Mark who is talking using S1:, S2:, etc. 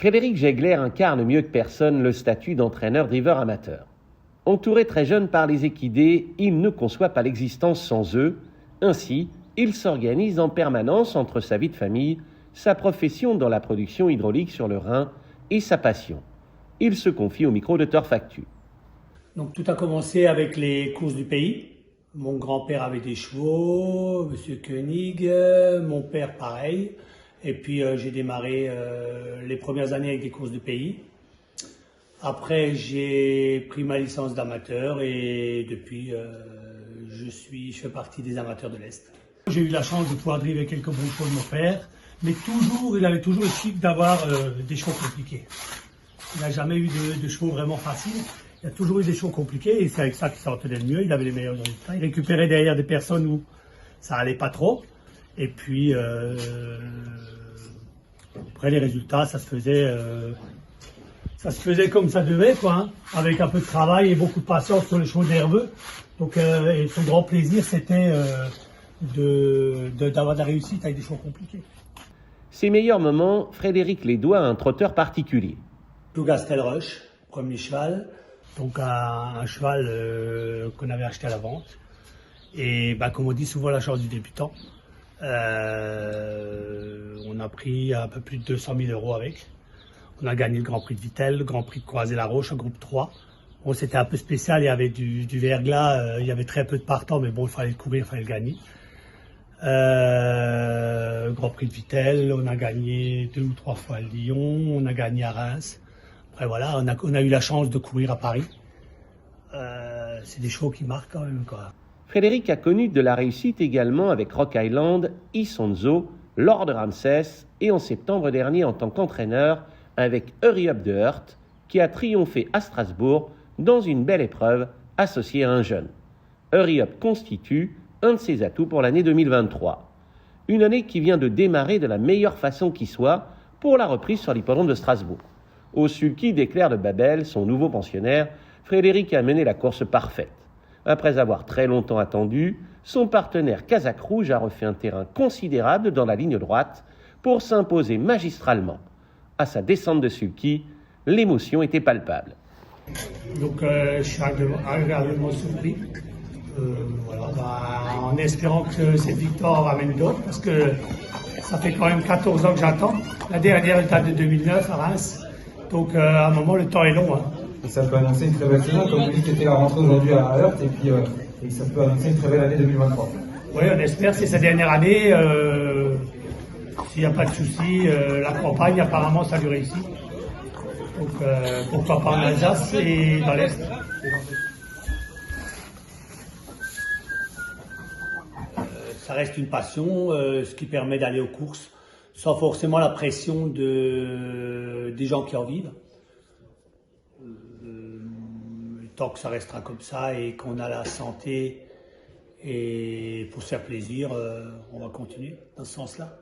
S1: Frédéric Jegler incarne mieux que personne le statut d'entraîneur-driver amateur. Entouré très jeune par les équidés, il ne conçoit pas l'existence sans eux. Ainsi, il s'organise en permanence entre sa vie de famille, sa profession dans la production hydraulique sur le Rhin et sa passion. Il se confie au micro de Turf Actu.
S2: Donc tout a commencé avec les courses du pays. Mon grand-père avait des chevaux, Monsieur Koenig, mon père pareil. Et puis j'ai démarré les premières années avec des courses du pays. Après j'ai pris ma licence d'amateur et depuis je fais partie des amateurs de l'Est. J'ai eu la chance de pouvoir driver quelques bons chevaux de mon père, mais il avait toujours le chic d'avoir des chevaux compliqués. Il n'a jamais eu de chevaux vraiment faciles. Il a toujours eu des chevaux compliqués et c'est avec ça qu'il s'en tenait le mieux. Il avait les meilleurs résultats. Il récupérait derrière des personnes où ça allait pas trop. Et puis après les résultats, ça se faisait comme ça devait, quoi, hein, avec un peu de travail et beaucoup de patience sur les chevaux nerveux. Donc et son grand plaisir, c'était d'avoir de la réussite avec des chevaux compliqués.
S1: Ses meilleurs moments, Frédéric les doit à un trotteur particulier.
S2: Plougastel Rush, premier cheval. Donc un cheval qu'on avait acheté à la vente. Et comme on dit souvent, la chance du débutant. On a pris un peu plus de 200 000 € avec. On a gagné le Grand Prix de Vittel, le Grand Prix de Croisé-la-Roche, en groupe 3. Bon, c'était un peu spécial, il y avait du verglas, il y avait très peu de partants, mais bon, il fallait le courir, il fallait le gagner. Grand Prix de Vittel, on a gagné 2 ou 3 fois à Lyon, on a gagné à Reims. Après voilà, on a eu la chance de courir à Paris. C'est des chevaux qui marquent quand même, quoi.
S1: Frédéric a connu de la réussite également avec Rock Island, Isonzo, Lord Ramsès et en septembre dernier en tant qu'entraîneur avec Hurry Up de Hurt qui a triomphé à Strasbourg dans une belle épreuve associée à un jeune. Hurry Up constitue un de ses atouts pour l'année 2023. Une année qui vient de démarrer de la meilleure façon qui soit pour la reprise sur l'hippodrome de Strasbourg. Au sulky d'Éclair de Babel, son nouveau pensionnaire, Frédéric a mené la course parfaite. Après avoir très longtemps attendu, son partenaire Kazakh Rouge a refait un terrain considérable dans la ligne droite pour s'imposer magistralement. À sa descente de sulky, l'émotion était palpable.
S2: Donc je suis agréablement surpris. En espérant que cette victoire va amener d'autres, parce que ça fait quand même 14 ans que j'attends. La dernière date de 2009 à Reims. Donc à un moment, le temps est long. Hein.
S3: Et ça peut annoncer une très belle saison, comme vous dites, c'était la rentrée aujourd'hui à Heurt, et puis et ça peut annoncer une très belle année 2023.
S2: Oui, on espère, c'est sa dernière année. S'il n'y a pas de souci, la campagne, apparemment, ça lui réussit. Donc pourquoi pas en Alsace et dans l'Est. Ça reste une passion, ce qui permet d'aller aux courses sans forcément la pression des gens qui en vivent. Tant que ça restera comme ça et qu'on a la santé et pour se faire plaisir, on va continuer dans ce sens-là.